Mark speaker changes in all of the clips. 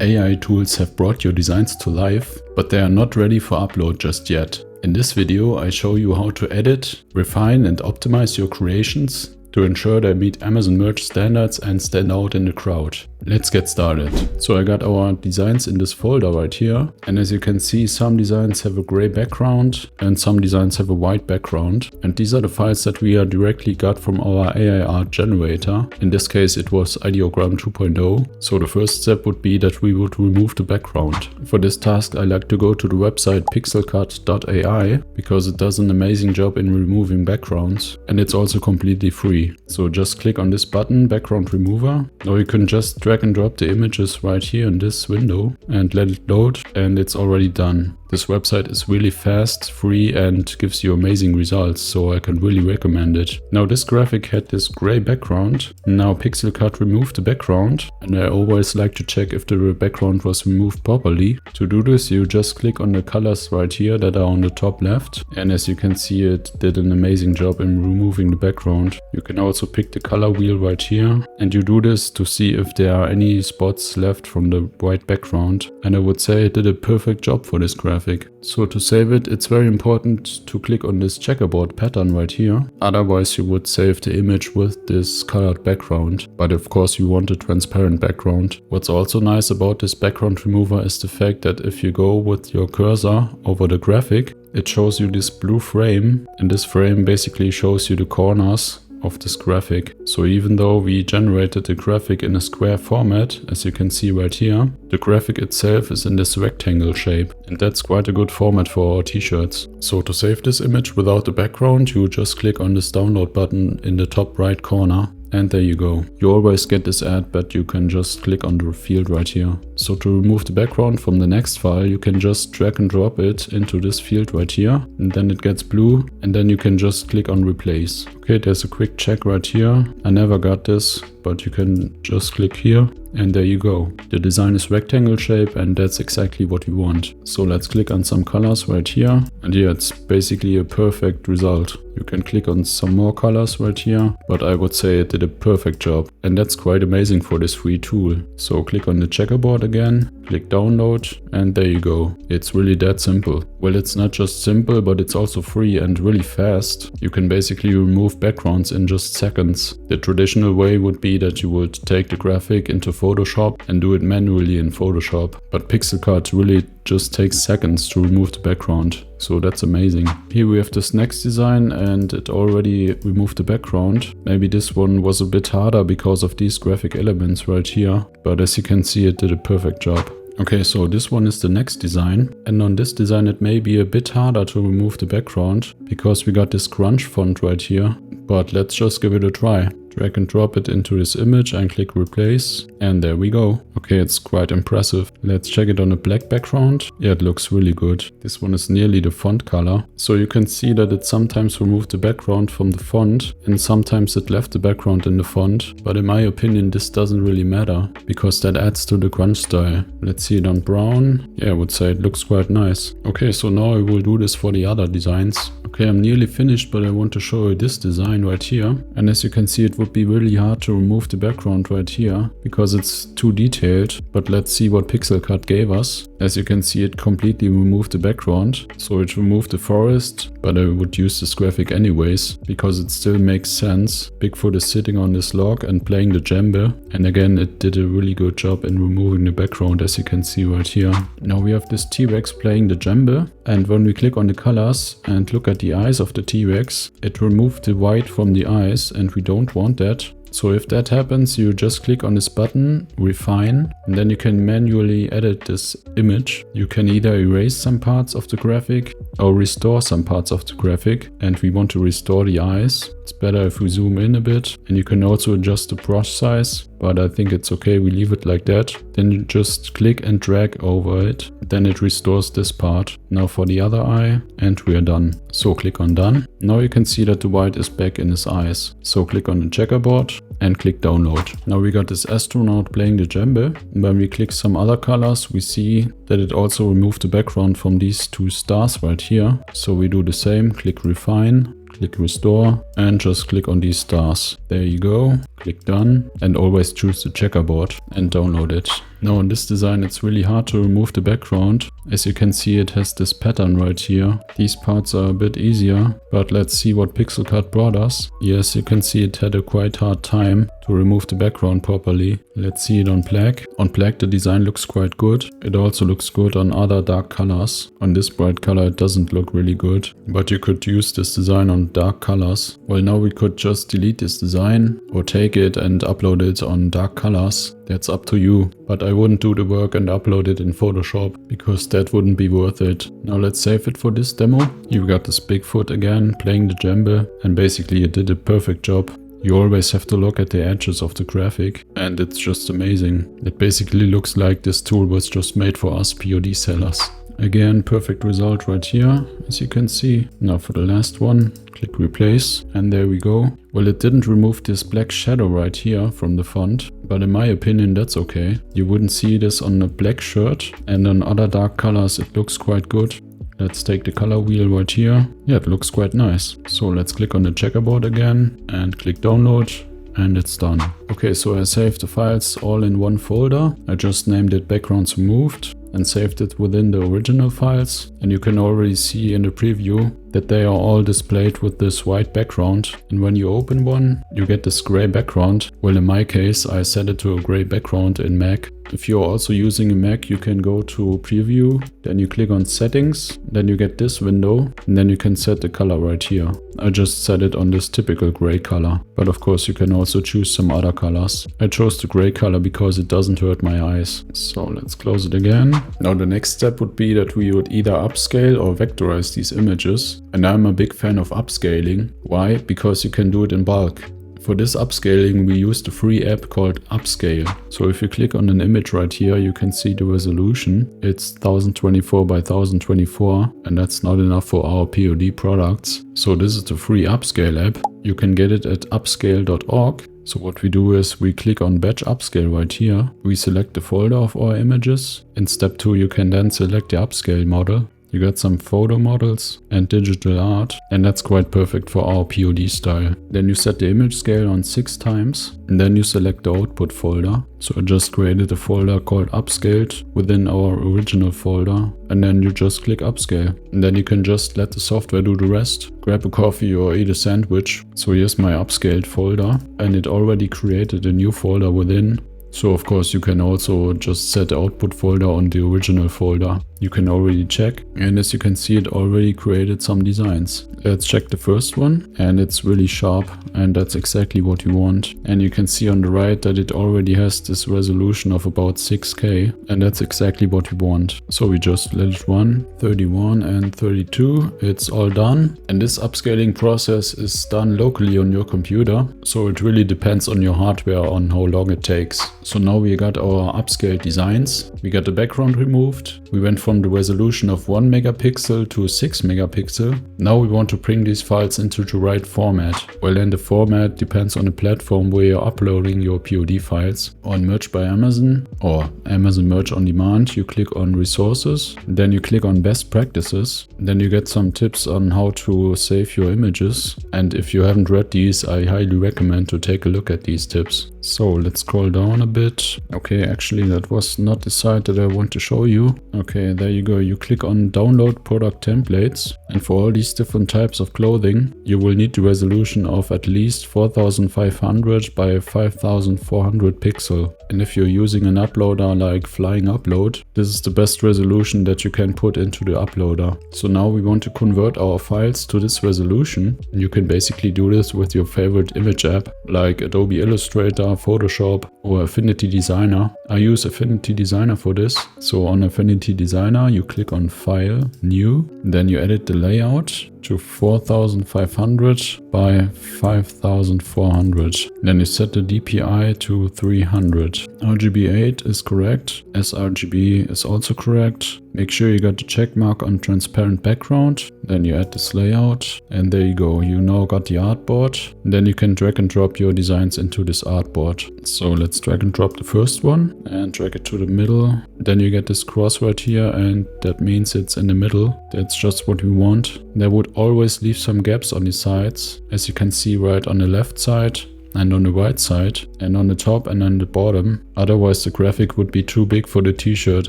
Speaker 1: AI tools have brought your designs to life, but they are not ready for upload just yet. In this video, I show you how to edit, refine and optimize your creations to ensure they meet Amazon Merch standards and stand out in the crowd. Let's get started. So I got our designs in this folder right here, and as you can see, some designs have a gray background and some designs have a white background, and these are the files that we directly got from our AI art generator. In this case it was Ideogram 2.0. So the first step would be that we would remove the background. For this task I like to go to the website Pixelcut.ai because it does an amazing job in removing backgrounds, and it's also completely free. So just click on this button, background remover. Now you can just drag and drop the images right here in this window and let it load, and it's already done. This website is really fast, free and gives you amazing results, so I can really recommend it. Now this graphic had this gray background. Now Pixelcut removed the background, and I always like to check if the background was removed properly. To do this you just click on the colors right here that are on the top left, and as you can see it did an amazing job in removing the background. You can also pick the color wheel right here, and you do this to see if there are any spots left from the white background, and I would say it did a perfect job for this graphic. So to save it, it's very important to click on this checkerboard pattern right here. Otherwise you would save the image with this colored background, but of course you want a transparent background. What's also nice about this background remover is the fact that if you go with your cursor over the graphic, it shows you this blue frame, and this frame basically shows you the corners of this graphic. So even though we generated the graphic in a square format, as you can see right here, the graphic itself is in this rectangle shape, and that's quite a good format for our t-shirts. So to save this image without the background, you just click on this download button in the top right corner. And there you go. You always get this ad, but you can just click on the field right here. So to remove the background from the next file, you can just drag and drop it into this field right here, and then it gets blue, and then you can just click on replace. Okay, there's a quick check right here. I never got this, but you can just click here, and there you go. The design is rectangle shape, and that's exactly what we want. So let's click on some colors right here, and yeah, it's basically a perfect result. You can click on some more colors right here, but I would say it did a perfect job, and that's quite amazing for this free tool. So click on the checkerboard again, click download, and there you go. It's really that simple. Well, it's not just simple, but it's also free and really fast. You can basically remove backgrounds in just seconds. The traditional way would be that you would take the graphic into Photoshop and do it manually in Photoshop, but Pixelcut really just takes seconds to remove the background. So that's amazing. Here we have this next design, and it already removed the background. Maybe this one was a bit harder because of these graphic elements right here, but as you can see it did a perfect job. Okay, so this one is the next design, and on this design it may be a bit harder to remove the background because we got this crunch font right here, but let's just give it a try. Drag and drop it into this image and click replace, and there we go. Okay, it's quite impressive. Let's check it on a black background. Yeah, it looks really good. This one is nearly the font color. So you can see that it sometimes removed the background from the font and sometimes it left the background in the font. But in my opinion, this doesn't really matter because that adds to the crunch style. Let's see it on brown. Yeah, I would say it looks quite nice. Okay, so now I will do this for the other designs. Okay, I'm nearly finished, but I want to show you this design right here. And as you can see, it would be really hard to remove the background right here because it's too detailed, but let's see what Pixelcut gave us. As you can see, it completely removed the background, so it removed the forest, but I would use this graphic anyways because it still makes sense. Bigfoot is sitting on this log and playing the djembe, and again it did a really good job in removing the background, as you can see right here. Now we have this T-Rex playing the djembe, and when we click on the colors and look at the eyes of the T-Rex, it removed the white from the eyes, and we don't want that. So if that happens, you just click on this button, refine, and then you can manually edit this image. You can either erase some parts of the graphic or restore some parts of the graphic, and we want to restore the eyes. It's better if we zoom in a bit, and you can also adjust the brush size, but I think it's okay, we leave it like that. Then you just click and drag over it, then it restores this part. Now for the other eye, and we are done. So click on done. Now you can see that the white is back in his eyes. So click on the checkerboard and click download. Now we got this astronaut playing the djembe. When we click some other colors, we see that it also removed the background from these two stars right here. So we do the same, click refine, click restore, and just click on these stars. There you go. Click done, and always choose the checkerboard and download it. Now in this design it's really hard to remove the background. As you can see, it has this pattern right here. These parts are a bit easier, but let's see what Pixelcut brought us. Yes, you can see it had a quite hard time to remove the background properly. Let's see it on black. On black the design looks quite good. It also looks good on other dark colors. On this bright color it doesn't look really good, but you could use this design on dark colors. Well, now we could just delete this design or take it and upload it on dark colors. That's up to you, but I wouldn't do the work and upload it in Photoshop because that wouldn't be worth it. Now let's save it for this demo. You got this Bigfoot again playing the djembe, and basically it did a perfect job. You always have to look at the edges of the graphic, and it's just amazing. It basically looks like this tool was just made for us POD sellers. Again, perfect result right here, as you can see. Now for the last one, click replace, and there we go. Well, it didn't remove this black shadow right here from the font, but in my opinion that's okay. You wouldn't see this on a black shirt, and on other dark colors it looks quite good. Let's take the color wheel right here. Yeah, it looks quite nice. So let's click on the checkerboard again and click download, and it's done. Okay, so I saved the files all in one folder. I just named it backgrounds removed and saved it within the original files, and you can already see in the preview that they are all displayed with this white background, and when you open one you get this gray background. Well, in my case I set it to a gray background in Mac. If you're also using a Mac, you can go to preview, then you click on settings, then you get this window, and then you can set the color right here. I just set it on this typical gray color, but of course you can also choose some other colors. I chose the gray color because it doesn't hurt my eyes. So let's close it again. Now the next step would be that we would either upscale or vectorize these images. And I'm a big fan of upscaling. Why? Because you can do it in bulk. For this upscaling we used a free app called Upscayl. So if you click on an image right here, you can see the resolution. It's 1024 by 1024, and that's not enough for our POD products. So this is the free Upscayl app. You can get it at upscayl.org. So what we do is we click on batch upscale right here. We select the folder of our images. In step 2 you can then select the upscale model. You got some photo models and digital art, and that's quite perfect for our POD style. Then you set the image scale on 6 times, and then you select the output folder. So I just created a folder called Upscaled within our original folder, and then you just click Upscale. And then you can just let the software do the rest. Grab a coffee or eat a sandwich. So here's my Upscaled folder, and it already created a new folder within. So of course you can also just set the output folder on the original folder. You can already check, and as you can see it already created some designs. Let's check the first one, and it's really sharp, and that's exactly what you want. And you can see on the right that it already has this resolution of about 6K, and that's exactly what we want. So we just let it run. 31 and 32, it's all done. And this upscaling process is done locally on your computer, so it really depends on your hardware on how long it takes. So now we got our upscaled designs. We got the background removed. We went from the resolution of 1 megapixel to 6 megapixel. Now we want to bring these files into the right format. Well, then the format depends on the platform where you're uploading your POD files. On Merge by Amazon or Amazon Merge on Demand, you click on Resources. Then you click on Best Practices. Then you get some tips on how to save your images. And if you haven't read these, I highly recommend to take a look at these tips. So let's scroll down a bit. Okay, actually that was not the site that I want to show you. Okay, there you go. You click on download product templates, and for all these different types of clothing you will need the resolution of at least 4500 by 5400 pixel. And if you're using an uploader like Flying Upload, this is the best resolution that you can put into the uploader. So now we want to convert our files to this resolution. You can basically do this with your favorite image app like Adobe Illustrator, Photoshop or Affinity Designer. I use Affinity Designer for this. So on Affinity Designer you click on File, New, then you edit the layout to 4500 by 5400. Then you set the DPI to 300. RGB8 is correct. sRGB is also correct. Make sure you got the check mark on transparent background. Then you add this layout, and there you go. You now got the artboard. Then you can drag and drop your designs into this artboard. So let's drag and drop the first one and drag it to the middle. Then you get this cross right here, and that means it's in the middle. That's just what we want. There would always leave some gaps on the sides. As you can see right on the left side, and on the right side and on the top and on the bottom. Otherwise the graphic would be too big for the t-shirt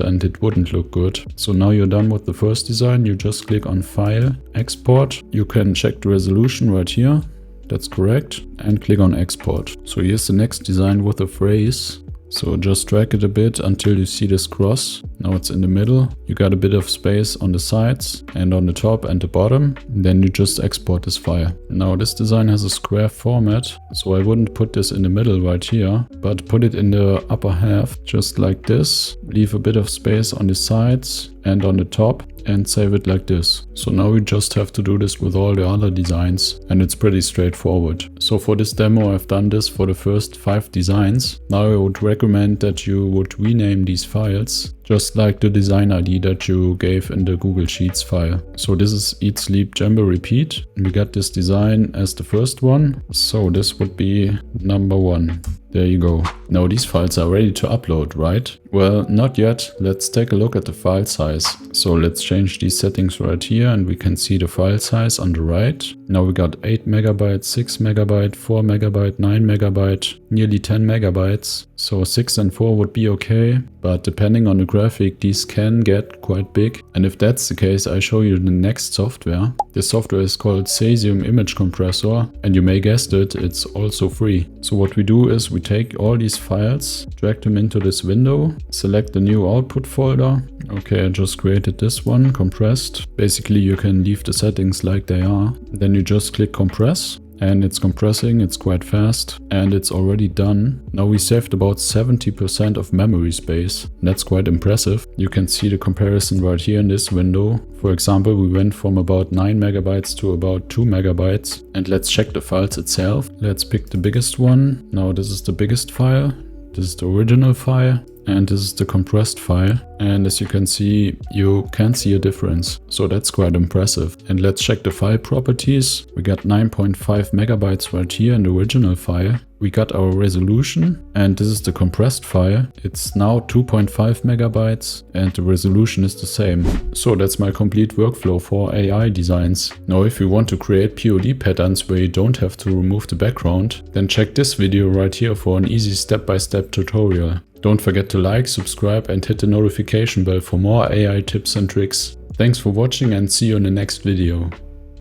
Speaker 1: and it wouldn't look good. So now you're done with the first design, you just click on File, Export. You can check the resolution right here. That's correct. And click on Export. So here's the next design with a phrase. So just drag it a bit until you see this cross. Now it's in the middle. You got a bit of space on the sides and on the top and the bottom. Then you just export this file. Now this design has a square format, so I wouldn't put this in the middle right here, but put it in the upper half, just like this. Leave a bit of space on the sides and on the top and save it like this. So now we just have to do this with all the other designs and it's pretty straightforward. So for this demo I've done this for the first 5 designs. Now I would recommend that you would rename these files just like the design ID that you gave in the Google Sheets file. So this is Eat, Sleep, Jumbo, Repeat. We got this design as the first one. So this would be number 1. There you go. Now these files are ready to upload, right? Well, not yet. Let's take a look at the file size. So let's change these settings right here and we can see the file size on the right. Now we got 8 MB, 6 MB, 4 MB, 9 MB, nearly 10 MB. So 6 and 4 would be okay, but depending on the graphic, these can get quite big. And if that's the case, I show you the next software. This software is called Caesium Image Compressor, and you may guess it, it's also free. So what we do is we take all these files, drag them into this window, select the new output folder. Okay, I just created this one, compressed. Basically, you can leave the settings like they are. Then you just click compress. And it's compressing, it's quite fast, and it's already done. Now we saved about 70% of memory space. That's quite impressive. You can see the comparison right here in this window. For example, we went from about 9 MB to about 2 MB. And let's check the files itself. Let's pick the biggest one. Now this is the biggest file. This is the original file. And this is the compressed file. And as you can see a difference. So that's quite impressive. And let's check the file properties. We got 9.5 MB right here in the original file. We got our resolution, and this is the compressed file. It's now 2.5 MB and the resolution is the same. So that's my complete workflow for AI designs. Now if you want to create POD patterns where you don't have to remove the background, then check this video right here for an easy step-by-step tutorial. Don't forget to like, subscribe and hit the notification bell for more AI tips and tricks. Thanks for watching and see you in the next video.